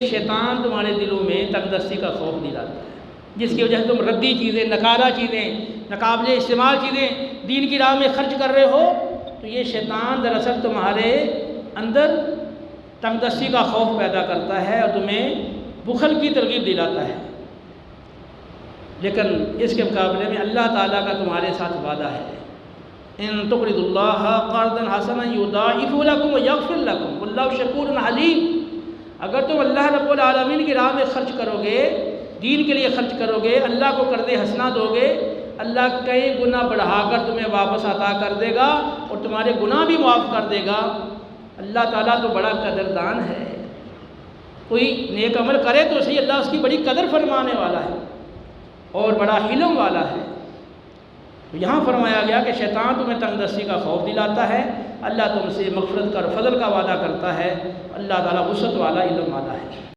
شیطان تمہارے دلوں میں تنگ دستی کا خوف دلاتا ہے، جس کی وجہ سے تم ردی چیزیں، نکارہ چیزیں، ناقابل استعمال چیزیں دین کی راہ میں خرچ کر رہے ہو، تو یہ شیطان دراصل تمہارے اندر تنگ دستی کا خوف پیدا کرتا ہے اور تمہیں بخل کی ترغیب دلاتا ہے۔ لیکن اس کے مقابلے میں اللہ تعالیٰ کا تمہارے ساتھ وعدہ ہے، ان تقرضوا اللہ قرضا حسنا یضاعفہ لکم ویغفر لکم واللہ شکور علیم۔ اگر تم اللہ رب العالمین کی راہ میں خرچ کرو گے، دین کے لیے خرچ کرو گے، اللہ کو قرض حسنہ دو گے، اللہ کئی گنا بڑھا کر تمہیں واپس عطا کر دے گا اور تمہارے گناہ بھی معاف کر دے گا۔ اللہ تعالیٰ تو بڑا قدردان ہے، کوئی نیک عمل کرے تو صحیح، اللہ اس کی بڑی قدر فرمانے والا ہے اور بڑا علم والا ہے۔ تو یہاں فرمایا گیا کہ شیطان تمہیں تنگ دستی کا خوف دلاتا ہے، اللہ تم سے مغفرت کا اور فضل کا وعدہ کرتا ہے، اللہ تعالیٰ وسعت والا، علم والا ہے۔